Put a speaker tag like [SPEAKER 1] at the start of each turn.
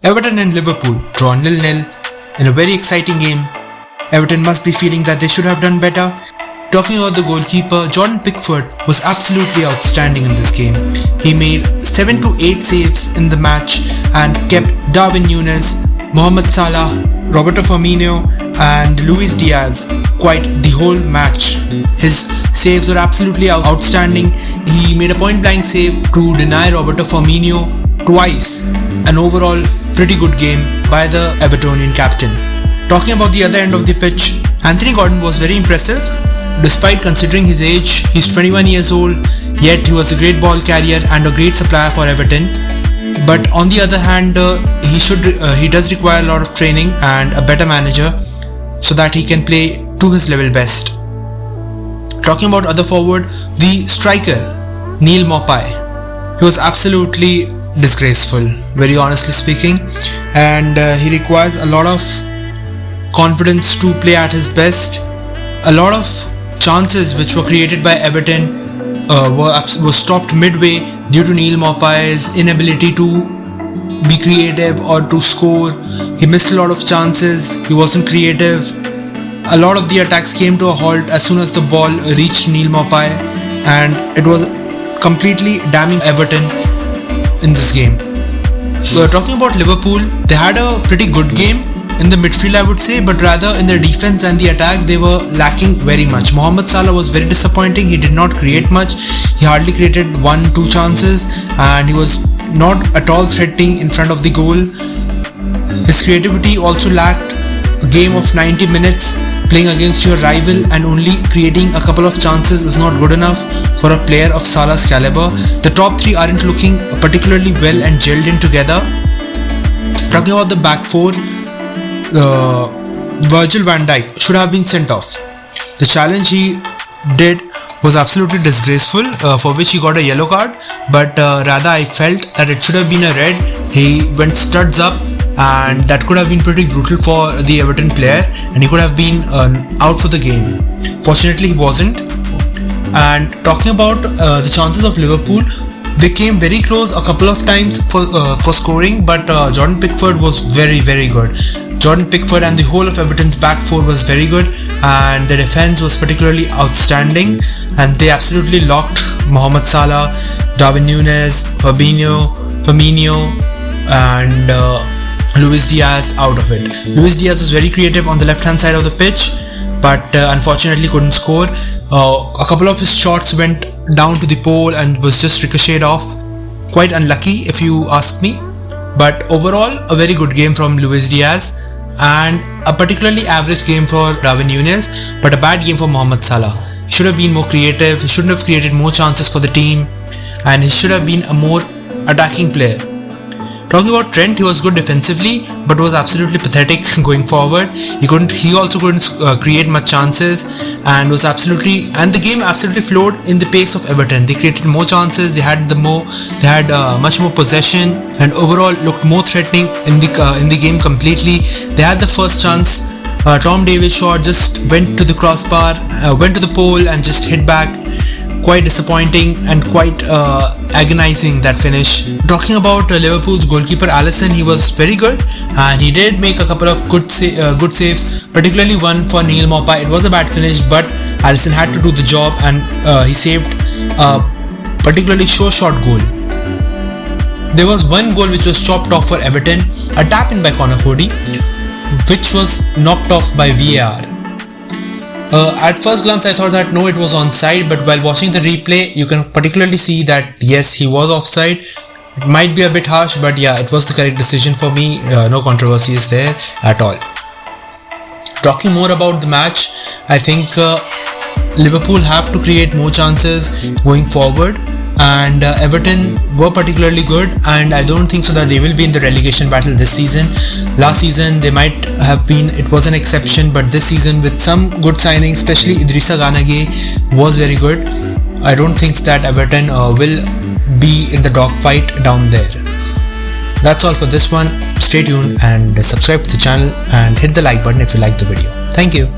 [SPEAKER 1] Everton and Liverpool draw 0-0 in a very exciting game. Everton must be feeling that they should have done better. Talking about the goalkeeper, Jordan Pickford was absolutely outstanding in this game. He made 7 to 8 saves in the match and kept Darwin Núñez, Mohamed Salah, Roberto Firmino and Luis Diaz quite the whole match. His saves were absolutely outstanding. He made a point-blank save to deny Roberto Firmino twice. An overall pretty good game by the Evertonian captain. Talking about the other end of the pitch, Anthony Gordon was very impressive. Despite considering his age, he's 21 years old, yet he was a great ball carrier and a great supplier for Everton. But on the other hand, he does require a lot of training and a better manager so that he can play to his level best. Talking about other forward, the striker, Neil Maupay. He was absolutely disgraceful, very honestly speaking, and he requires a lot of confidence to play at his best. A lot of chances which were created by Everton were stopped midway due to Neil Maupay's inability to be creative or to score. He missed a lot of chances, he wasn't creative. A lot of the attacks came to a halt as soon as the ball reached Neil Maupay, and it was completely damning Everton in this game. Talking about Liverpool, they had a pretty good game in the midfield, I would say, but rather in their defense and the attack they were lacking very much. Mohamed Salah was very disappointing. He did not create much. He hardly created 1-2 chances and he was not at all threatening in front of the goal. His creativity also lacked. A game of 90 minutes playing against your rival and only creating a couple of chances is not good enough for a player of Salah's caliber. The top three aren't looking particularly well and gelled in together. Talking about the back four, Virgil van Dijk should have been sent off. The challenge he did was absolutely disgraceful, for which he got a yellow card, but rather I felt that it should have been a red. He went studs up and that could have been pretty brutal for the Everton player and he could have been out for the game. Fortunately he wasn't. And talking about the chances of Liverpool, they came very close a couple of times for scoring, but Jordan Pickford was very good. Jordan Pickford and the whole of Everton's back four was very good and the defense was particularly outstanding, and they absolutely locked Mohamed Salah, Darwin Núñez, Firmino and Luis Diaz out of it. Luis Diaz was very creative on the left hand side of the pitch, but unfortunately couldn't score. A couple of his shots went down to the pole and was just ricocheted off. Quite unlucky if you ask me, but overall a very good game from Luis Diaz and a particularly average game for Darwin Núñez, but a bad game for Mohamed Salah. He should have been more creative, he shouldn't have created more chances for the team, and he should have been a more attacking player. Talking about Trent, he was good defensively but was absolutely pathetic going forward. He also couldn't create much chances and the game absolutely flowed in the pace of Everton. They created more chances, they had much more possession and overall looked more threatening in the game completely. They had the first chance. Tom Davies' shot just went to the crossbar, went to the pole and just hit back. Quite disappointing and quite agonizing, that finish. Talking about Liverpool's goalkeeper Alisson, he was very good and he did make a couple of good saves, particularly one for Neil Maupay. It was a bad finish, but Alisson had to do the job and he saved a particularly sure-shot goal. There was one goal which was chopped off for Everton, a tap-in by Conor Cody, which was knocked off by VAR. At first glance I thought that no, it was onside, but while watching the replay you can particularly see that yes, he was offside. It might be a bit harsh, but yeah, it was the correct decision for me. No controversies there at all. Talking more about the match, I think Liverpool have to create more chances going forward, and Everton were particularly good, and I don't think so that they will be in the relegation battle this season. Last season they might have been, it was an exception, but this season with some good signings, especially Idrissa Gana Gueye was very good. I don't think that Everton will be in the dogfight down there. That's all for this one. Stay tuned and subscribe to the channel and hit the like button if you like the video. Thank you.